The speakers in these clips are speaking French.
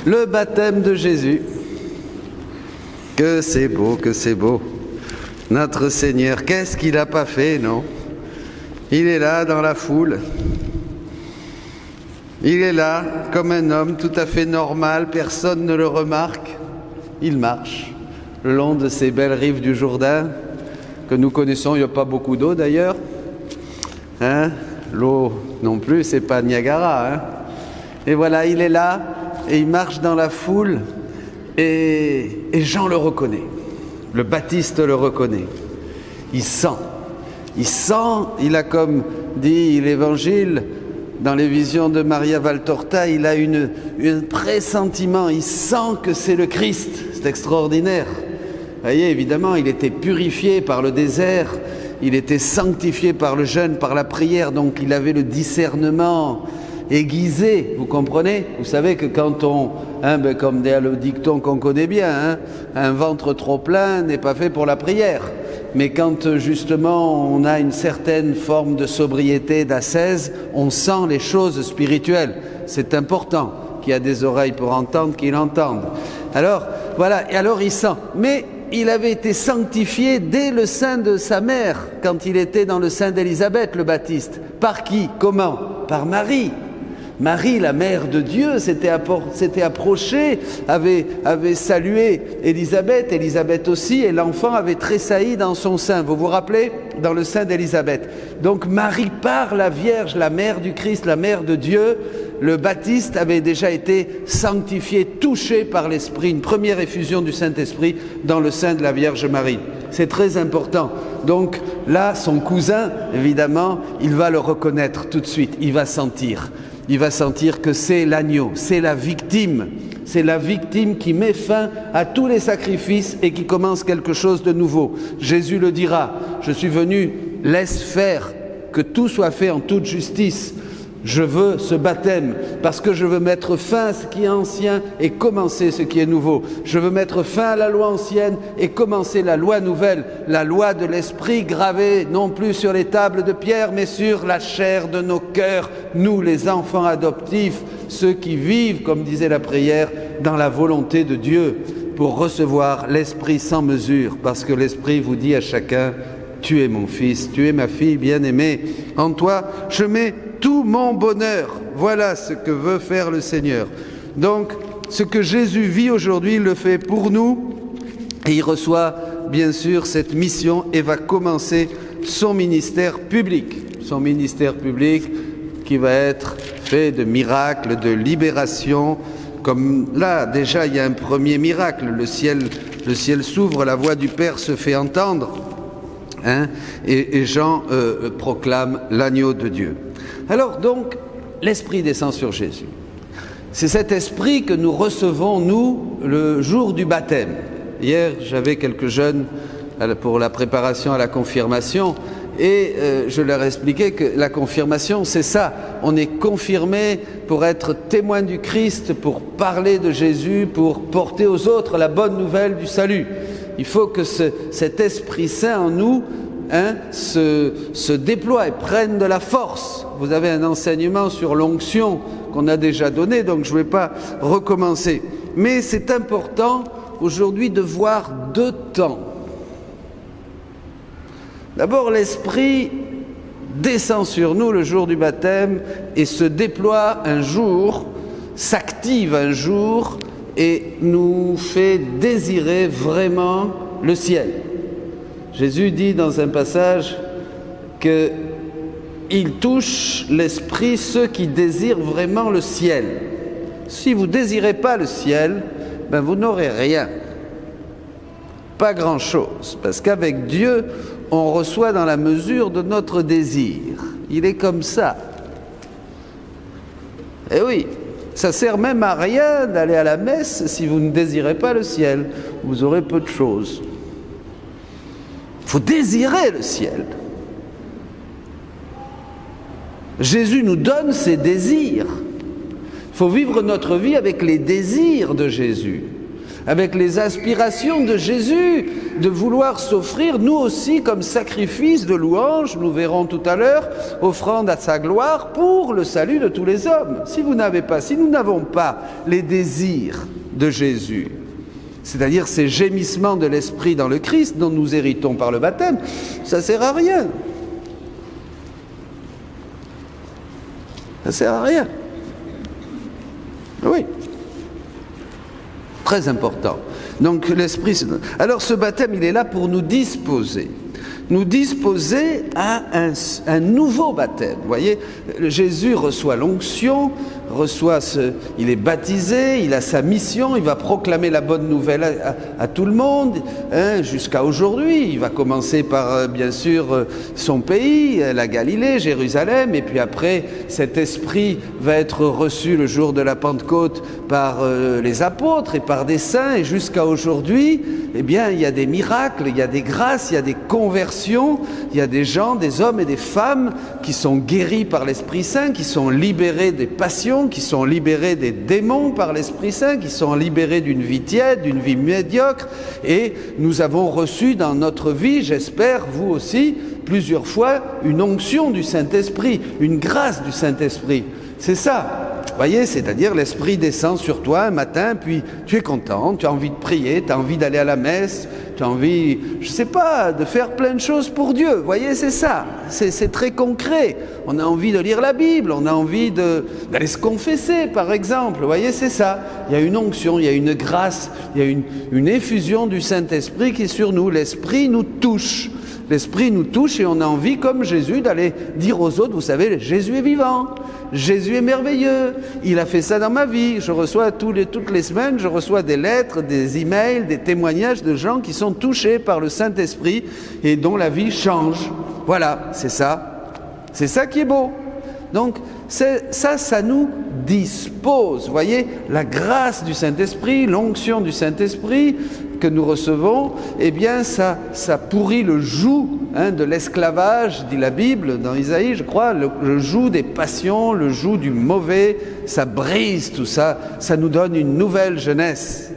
Le baptême de Jésus. Que c'est beau, que c'est beau. Notre Seigneur, qu'est-ce qu'il n'a pas fait, non? Il est là dans la foule. Il est là comme un homme tout à fait normal, personne ne le remarque. Il marche le long de ces belles rives du Jourdain que nous connaissons. Il n'y a pas beaucoup d'eau d'ailleurs. Hein? L'eau non plus, c'est pas Niagara. Hein? Et voilà, il est là et il marche dans la foule et Jean le reconnaît. Le Baptiste le reconnaît. Il sent, il a comme dit l'Évangile, dans les visions de Maria Valtorta, il a un pressentiment, il sent que c'est le Christ. C'est extraordinaire. Vous voyez, évidemment, il était purifié par le désert, il était sanctifié par le jeûne, par la prière, donc il avait le discernement aiguisé, vous comprenez? Vous savez que quand on, comme dit le dicton qu'on connaît bien, un ventre trop plein n'est pas fait pour la prière. Mais quand justement on a une certaine forme de sobriété, d'ascèse, on sent les choses spirituelles. C'est important qu'il y a des oreilles pour entendre, qu'il entende. Alors, voilà, et alors il sent. Mais il avait été sanctifié dès le sein de sa mère, quand il était dans le sein d'Élisabeth, le Baptiste. Par qui? Comment? Par Marie. Marie, la mère de Dieu, s'était approchée, avait salué Élisabeth, Élisabeth aussi, et l'enfant avait tressailli dans son sein. Vous vous rappelez? Dans le sein d'Élisabeth. Donc Marie, par la Vierge, la mère du Christ, la mère de Dieu, le Baptiste avait déjà été sanctifié, touché par l'Esprit, une première effusion du Saint-Esprit dans le sein de la Vierge Marie. C'est très important. Donc là, son cousin, évidemment, il va le reconnaître tout de suite, il va sentir. Il va sentir que c'est l'agneau, c'est la victime qui met fin à tous les sacrifices et qui commence quelque chose de nouveau. Jésus le dira, je suis venu, laisse faire, que tout soit fait en toute justice. Je veux ce baptême parce que je veux mettre fin à ce qui est ancien et commencer ce qui est nouveau. Je veux mettre fin à la loi ancienne et commencer la loi nouvelle, la loi de l'Esprit gravée non plus sur les tables de pierre mais sur la chair de nos cœurs, nous les enfants adoptifs, ceux qui vivent, comme disait la prière, dans la volonté de Dieu pour recevoir l'Esprit sans mesure, parce que l'Esprit vous dit à chacun, tu es mon fils, tu es ma fille bien-aimée, en toi je mets tout mon bonheur. Voilà ce que veut faire le Seigneur. Donc, ce que Jésus vit aujourd'hui, il le fait pour nous et il reçoit bien sûr cette mission et va commencer son ministère public. Son ministère public qui va être fait de miracles, de libération. Comme là, déjà, il y a un premier miracle. Le ciel s'ouvre, la voix du Père se fait entendre. Et Jean proclame l'agneau de Dieu. Alors donc, l'Esprit descend sur Jésus. C'est cet Esprit que nous recevons, nous, le jour du baptême. Hier, j'avais quelques jeunes pour la préparation à la confirmation et je leur expliquais que la confirmation, c'est ça. On est confirmé pour être témoin du Christ, pour parler de Jésus, pour porter aux autres la bonne nouvelle du salut. Il faut que cet Esprit Saint en nous se déploie et prenne de la force. Vous avez un enseignement sur l'onction qu'on a déjà donné, donc je ne vais pas recommencer. Mais c'est important aujourd'hui de voir deux temps. D'abord, l'Esprit descend sur nous le jour du baptême et se déploie un jour, s'active un jour et nous fait désirer vraiment le ciel. Jésus dit dans un passage qu'il touche l'esprit ceux qui désirent vraiment le ciel. Si vous ne désirez pas le ciel, vous n'aurez rien. Pas grand-chose. Parce qu'avec Dieu, on reçoit dans la mesure de notre désir. Il est comme ça. Et oui, ça sert même à rien d'aller à la messe si vous ne désirez pas le ciel. Vous aurez peu de choses. Il faut désirer le ciel. Jésus nous donne ses désirs. Il faut vivre notre vie avec les désirs de Jésus. avec les aspirations de Jésus, de vouloir s'offrir nous aussi comme sacrifice de louange, nous verrons tout à l'heure, offrande à sa gloire pour le salut de tous les hommes. Si nous n'avons pas les désirs de Jésus, c'est-à-dire ces gémissements de l'Esprit dans le Christ dont nous héritons par le baptême, ça ne sert à rien. Ça ne sert à rien. Oui. Très important. Donc l'Esprit... Alors ce baptême, il est là pour nous disposer à un nouveau baptême. Vous voyez, Jésus reçoit l'onction, il est baptisé, il a sa mission, il va proclamer la bonne nouvelle à tout le monde, hein, jusqu'à aujourd'hui. Il va commencer par, bien sûr, son pays, la Galilée, Jérusalem, et puis après, cet esprit va être reçu le jour de la Pentecôte par les apôtres et par des saints, et jusqu'à aujourd'hui, eh bien, il y a des miracles, il y a des grâces, il y a des conversions, il y a des gens, des hommes et des femmes qui sont guéris par l'Esprit Saint, qui sont libérés des passions, qui sont libérés des démons par l'Esprit Saint, qui sont libérés d'une vie tiède, d'une vie médiocre. Et nous avons reçu dans notre vie, j'espère, vous aussi, plusieurs fois, une onction du Saint-Esprit, une grâce du Saint-Esprit. C'est ça. Vous voyez, c'est-à-dire l'Esprit descend sur toi un matin, puis tu es content, tu as envie de prier, tu as envie d'aller à la messe, tu as envie, je ne sais pas, de faire plein de choses pour Dieu. Vous voyez, c'est ça, c'est très concret. On a envie de lire la Bible, on a envie d'aller se confesser, par exemple. Vous voyez, c'est ça. Il y a une onction, il y a une grâce, il y a une effusion du Saint-Esprit qui est sur nous. L'Esprit nous touche. L'Esprit nous touche et on a envie, comme Jésus, d'aller dire aux autres, vous savez, Jésus est vivant, Jésus est merveilleux, il a fait ça dans ma vie. Je reçois toutes les semaines, je reçois des lettres, des emails, des témoignages de gens qui sont touchés par le Saint-Esprit et dont la vie change. Voilà, c'est ça. C'est ça qui est beau. Donc, ça nous dispose. Vous voyez, la grâce du Saint-Esprit, l'onction du Saint-Esprit que nous recevons, eh bien, ça pourrit le joug de l'esclavage, dit la Bible dans Isaïe, je crois, le joug des passions, le joug du mauvais, ça brise tout ça, ça nous donne une nouvelle jeunesse.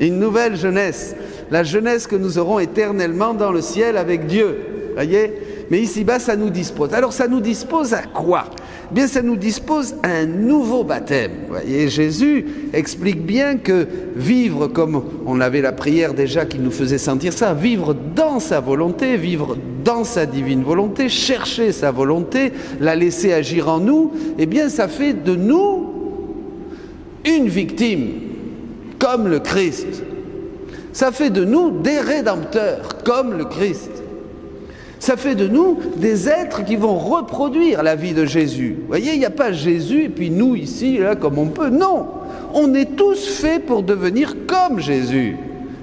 Une nouvelle jeunesse. La jeunesse que nous aurons éternellement dans le ciel avec Dieu. Voyez ? Mais ici-bas, ça nous dispose. Alors, ça nous dispose à quoi ? Eh bien, ça nous dispose à un nouveau baptême. Vous voyez, Jésus explique bien que vivre, comme on avait la prière déjà qui nous faisait sentir ça, vivre dans sa volonté, vivre dans sa divine volonté, chercher sa volonté, la laisser agir en nous, eh bien, ça fait de nous une victime, comme le Christ. Ça fait de nous des rédempteurs, comme le Christ. Ça fait de nous des êtres qui vont reproduire la vie de Jésus. Vous voyez, il n'y a pas Jésus et puis nous ici, là, comme on peut. Non, on est tous faits pour devenir comme Jésus.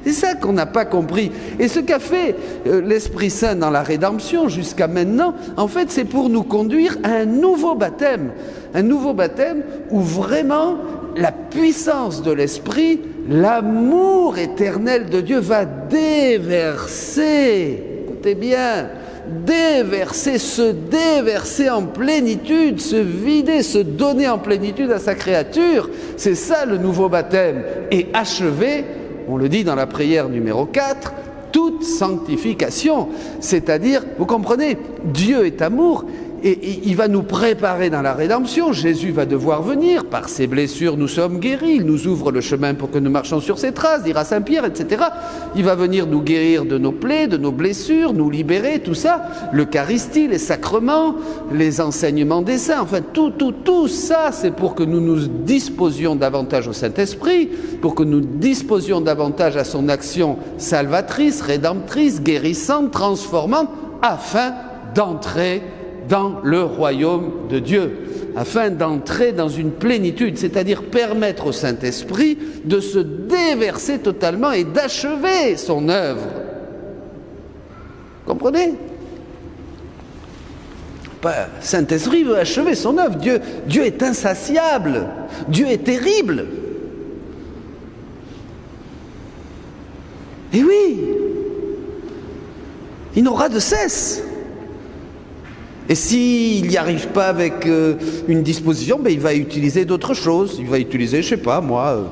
C'est ça qu'on n'a pas compris. Et ce qu'a fait l'Esprit Saint dans la rédemption jusqu'à maintenant, en fait, c'est pour nous conduire à un nouveau baptême. Un nouveau baptême où vraiment la puissance de l'Esprit, l'amour éternel de Dieu va déverser. Écoutez bien, se déverser en plénitude, se vider, se donner en plénitude à sa créature. C'est ça le nouveau baptême. Et achever, on le dit dans la prière numéro 4, toute sanctification. C'est-à-dire, vous comprenez, Dieu est amour. Et il va nous préparer dans la rédemption. Jésus va devoir venir. Par ses blessures, nous sommes guéris. Il nous ouvre le chemin pour que nous marchions sur ses traces, dira Saint Pierre, etc. Il va venir nous guérir de nos plaies, de nos blessures, nous libérer, tout ça. L'Eucharistie, les sacrements, les enseignements des saints. Enfin, tout ça, c'est pour que nous nous disposions davantage au Saint-Esprit, pour que nous disposions davantage à son action salvatrice, rédemptrice, guérissante, transformante, afin d'entrer dans le royaume de Dieu, afin d'entrer dans une plénitude, c'est-à-dire permettre au Saint-Esprit de se déverser totalement et d'achever son œuvre. Comprenez ? Saint-Esprit veut achever son œuvre. Dieu est insatiable. Dieu est terrible. Et oui, il n'aura de cesse. Et s'il n'y arrive pas avec une disposition, il va utiliser d'autres choses. Il va utiliser, je ne sais pas moi,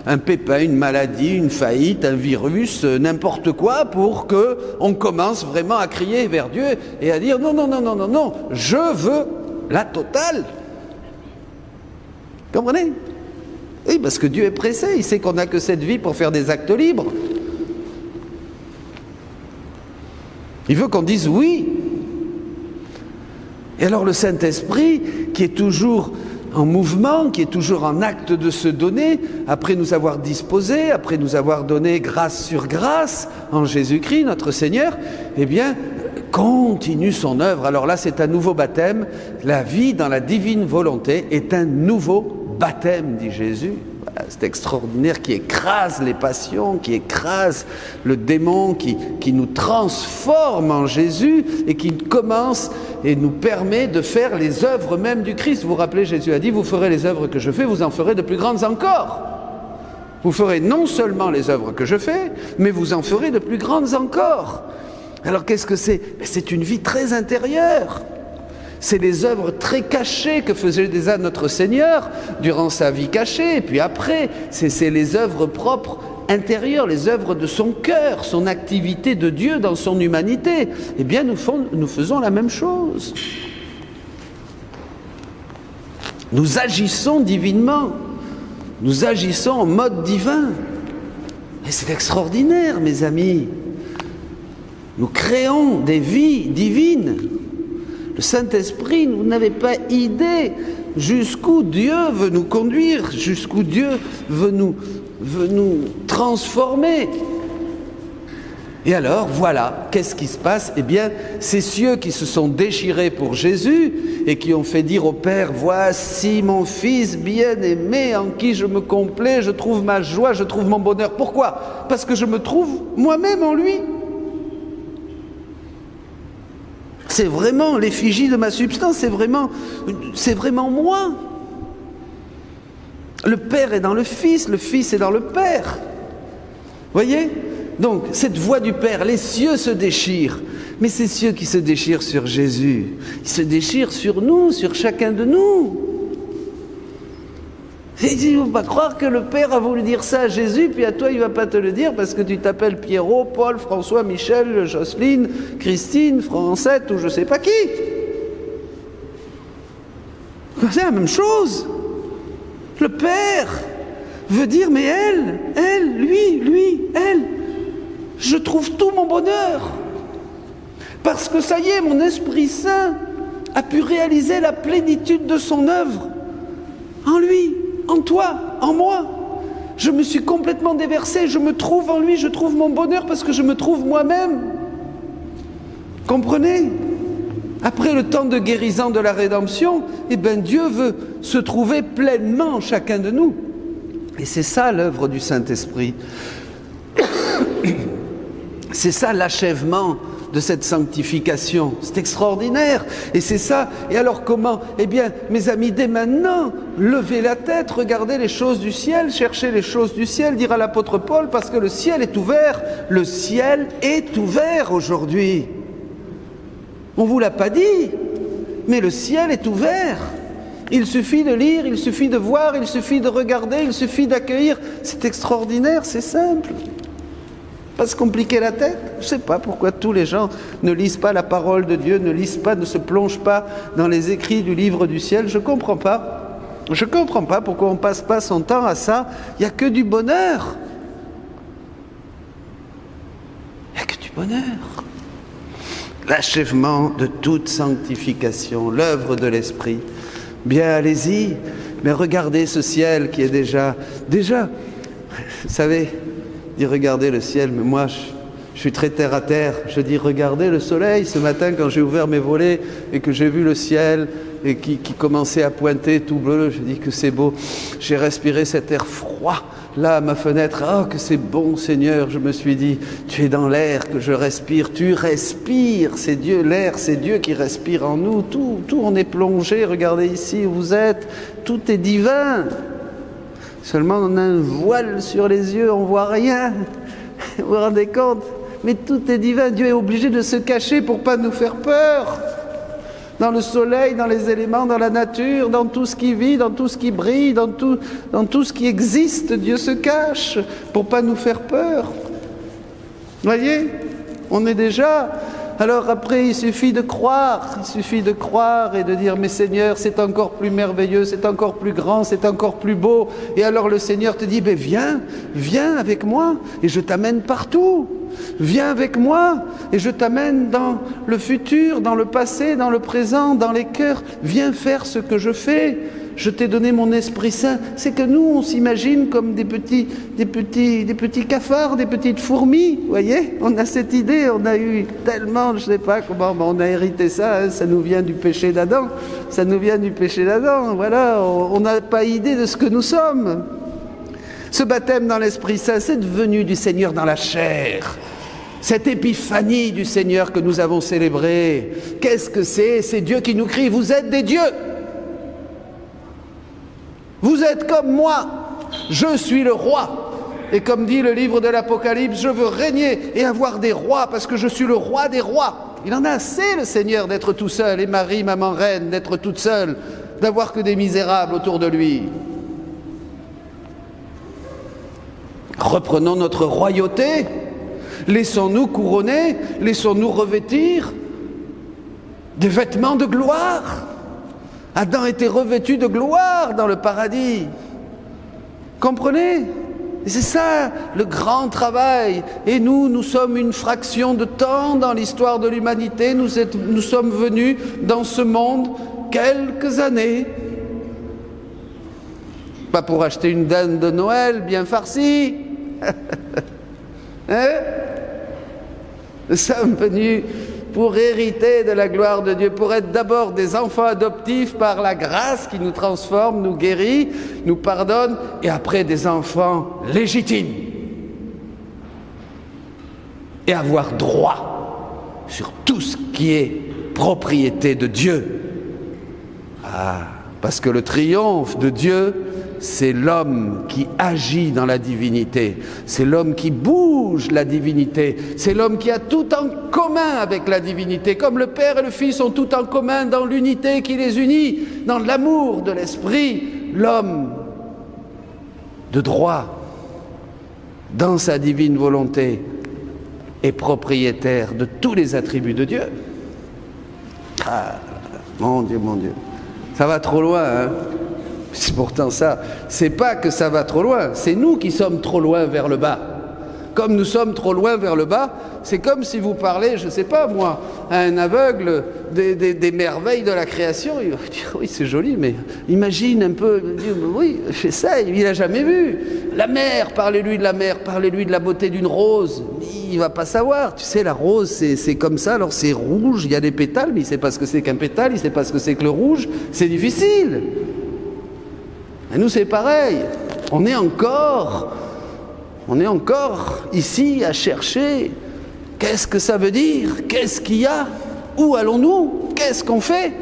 un pépin, une maladie, une faillite, un virus, n'importe quoi, pour qu'on commence vraiment à crier vers Dieu et à dire non, non, non, non, non, non, je veux la totale. Comprenez? Oui, parce que Dieu est pressé, il sait qu'on n'a que cette vie pour faire des actes libres. Il veut qu'on dise oui. Et alors le Saint-Esprit, qui est toujours en mouvement, qui est toujours en acte de se donner, après nous avoir disposés, après nous avoir donné grâce sur grâce en Jésus-Christ, notre Seigneur, eh bien, continue son œuvre. Alors là, c'est un nouveau baptême. La vie dans la divine volonté est un nouveau baptême, dit Jésus. C'est extraordinaire, qui écrase les passions, qui écrase le démon, qui nous transforme en Jésus et qui commence et nous permet de faire les œuvres même du Christ. Vous vous rappelez, Jésus a dit, vous ferez les œuvres que je fais, vous en ferez de plus grandes encore. Vous ferez non seulement les œuvres que je fais, mais vous en ferez de plus grandes encore. Alors qu'est-ce que c'est? C'est une vie très intérieure. C'est les œuvres très cachées que faisait déjà notre Seigneur durant sa vie cachée. Et puis après, c'est les œuvres propres intérieures, les œuvres de son cœur, son activité de Dieu dans son humanité. Eh bien, nous faisons la même chose. Nous agissons divinement. Nous agissons en mode divin. Et c'est extraordinaire, mes amis. Nous créons des vies divines. Le Saint-Esprit, vous n'avez pas idée jusqu'où Dieu veut nous conduire, jusqu'où Dieu veut nous transformer. Et alors, voilà, qu'est-ce qui se passe? Eh bien, ces cieux qui se sont déchirés pour Jésus et qui ont fait dire au Père, voici mon Fils bien-aimé en qui je me complais, je trouve ma joie, je trouve mon bonheur. Pourquoi? Parce que je me trouve moi-même en lui. C'est vraiment l'effigie de ma substance, c'est vraiment moi. Le Père est dans le Fils est dans le Père. Voyez? Donc, cette voix du Père, les cieux se déchirent. Mais ces cieux qui se déchirent sur Jésus, ils se déchirent sur nous, sur chacun de nous. Il ne faut pas croire que le Père a voulu dire ça à Jésus, puis à toi il ne va pas te le dire parce que tu t'appelles Pierrot, Paul, François, Michel, Jocelyne, Christine, Francette ou je ne sais pas qui. C'est la même chose. Le Père veut dire, mais elle, lui, elle, je trouve tout mon bonheur. Parce que ça y est, mon Esprit Saint a pu réaliser la plénitude de son œuvre en lui. En toi, en moi. Je me suis complètement déversé, je me trouve en lui, je trouve mon bonheur parce que je me trouve moi-même. Comprenez? Après le temps de guérison de la rédemption, eh bien Dieu veut se trouver pleinement en chacun de nous. Et c'est ça l'œuvre du Saint-Esprit. C'est ça l'achèvement de cette sanctification. C'est extraordinaire. Et c'est ça. Et alors comment? Eh bien, mes amis, dès maintenant, levez la tête, regardez les choses du ciel, cherchez les choses du ciel, dira l'apôtre Paul, parce que le ciel est ouvert. Le ciel est ouvert aujourd'hui. On ne vous l'a pas dit, mais le ciel est ouvert. Il suffit de lire, il suffit de voir, il suffit de regarder, il suffit d'accueillir. C'est extraordinaire, c'est simple. Pas se compliquer la tête. Je ne sais pas pourquoi tous les gens ne lisent pas la parole de Dieu, ne lisent pas, ne se plongent pas dans les écrits du livre du ciel. Je ne comprends pas. Je ne comprends pas pourquoi on ne passe pas son temps à ça. Il n'y a que du bonheur. Il n'y a que du bonheur. L'achèvement de toute sanctification, l'œuvre de l'Esprit. Bien, allez-y, mais regardez ce ciel qui est déjà, vous savez, dit regardez le ciel, mais moi je suis très terre à terre. Je dis regardez le soleil. Ce matin quand j'ai ouvert mes volets et que j'ai vu le ciel et qui commençait à pointer tout bleu, je dis que c'est beau. J'ai respiré cet air froid là à ma fenêtre. Oh que c'est bon Seigneur. Je me suis dit tu es dans l'air que je respire. Tu respires, c'est Dieu, l'air c'est Dieu qui respire en nous. Tout on est plongé. Regardez ici où vous êtes. Tout est divin. Seulement on a un voile sur les yeux, on ne voit rien. Vous vous rendez compte? Mais tout est divin. Dieu est obligé de se cacher pour ne pas nous faire peur. dans le soleil, dans les éléments, dans la nature, dans tout ce qui vit, dans tout ce qui brille, dans tout ce qui existe. Dieu se cache pour pas nous faire peur. Voyez, on est déjà... Alors après, il suffit de croire et de dire « Mais Seigneur, c'est encore plus merveilleux, c'est encore plus grand, c'est encore plus beau. » Et alors le Seigneur te dit « Viens avec moi et je t'amène partout. Viens avec moi et je t'amène dans le futur, dans le passé, dans le présent, dans les cœurs. Viens faire ce que je fais. Je t'ai donné mon Esprit Saint. » C'est que nous, on s'imagine comme des petits cafards, des petites fourmis, vous voyez. On a cette idée, on a eu tellement, je ne sais pas comment, on a hérité ça, hein, ça nous vient du péché d'Adam. Ça nous vient du péché d'Adam, voilà, on n'a pas idée de ce que nous sommes. Ce baptême dans l'Esprit Saint, cette venue du Seigneur dans la chair, cette épiphanie du Seigneur que nous avons célébrée, qu'est-ce que c'est? C'est Dieu qui nous crie, vous êtes des dieux. Vous êtes comme moi, je suis le roi. Et comme dit le livre de l'Apocalypse, je veux régner et avoir des rois parce que je suis le roi des rois. Il en a assez, le Seigneur, d'être tout seul, et Marie, maman reine, d'être toute seule, d'avoir que des misérables autour de lui. Reprenons notre royauté, laissons-nous couronner, laissons-nous revêtir des vêtements de gloire. Adam était revêtu de gloire dans le paradis. Comprenez? Et c'est ça le grand travail. Et nous sommes une fraction de temps dans l'histoire de l'humanité. Nous sommes venus dans ce monde quelques années. Pas pour acheter une dinde de Noël bien farcie. Hein? Nous sommes venus pour hériter de la gloire de Dieu, pour être d'abord des enfants adoptifs par la grâce qui nous transforme, nous guérit, nous pardonne, et après des enfants légitimes. Et avoir droit sur tout ce qui est propriété de Dieu. Ah, parce que le triomphe de Dieu, c'est l'homme qui agit dans la divinité, c'est l'homme qui bouge la divinité, c'est l'homme qui a tout en commun avec la divinité, comme le Père et le Fils ont tout en commun dans l'unité qui les unit, dans l'amour de l'Esprit. L'homme de droit, dans sa divine volonté, est propriétaire de tous les attributs de Dieu. Ah, mon Dieu, ça va trop loin, hein? C'est pourtant ça, c'est pas que ça va trop loin, c'est nous qui sommes trop loin vers le bas. Comme nous sommes trop loin vers le bas, c'est comme si vous parlez, je sais pas moi, à un aveugle des merveilles de la création. Il va dire oui c'est joli, mais imagine un peu, oui c'est ça, il n'a jamais vu. La mer, parlez-lui de la mer, parlez-lui de la beauté d'une rose, il va pas savoir. Tu sais la rose c'est comme ça, alors c'est rouge, il y a des pétales, mais il sait pas ce que c'est qu'un pétale, il sait pas ce que c'est que le rouge, c'est difficile. Et nous c'est pareil, on est encore ici à chercher qu'est-ce que ça veut dire, qu'est-ce qu'il y a, où allons-nous, qu'est-ce qu'on fait,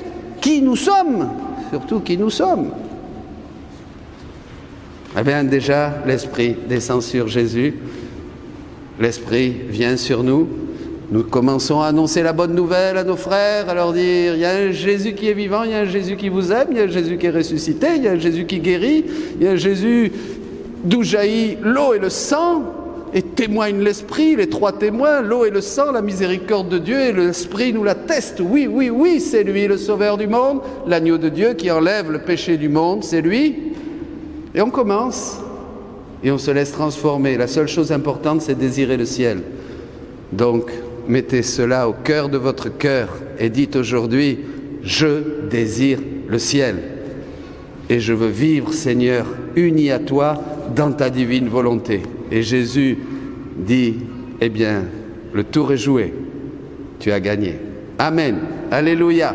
qui nous sommes, surtout qui nous sommes. Eh bien déjà l'Esprit descend sur Jésus, l'Esprit vient sur nous. Nous commençons à annoncer la bonne nouvelle à nos frères, à leur dire, il y a un Jésus qui est vivant, il y a un Jésus qui vous aime, il y a un Jésus qui est ressuscité, il y a un Jésus qui guérit, il y a un Jésus d'où jaillit l'eau et le sang, et témoigne l'Esprit, les trois témoins, l'eau et le sang, la miséricorde de Dieu, et l'Esprit nous l'atteste. Oui, oui, oui, c'est lui le Sauveur du monde, l'agneau de Dieu qui enlève le péché du monde, c'est lui. Et on commence, et on se laisse transformer. La seule chose importante, c'est désirer le ciel. Donc, mettez cela au cœur de votre cœur et dites aujourd'hui, je désire le ciel. Et je veux vivre, Seigneur, uni à toi dans ta divine volonté. Et Jésus dit, eh bien, le tour est joué, tu as gagné. Amen. Alléluia.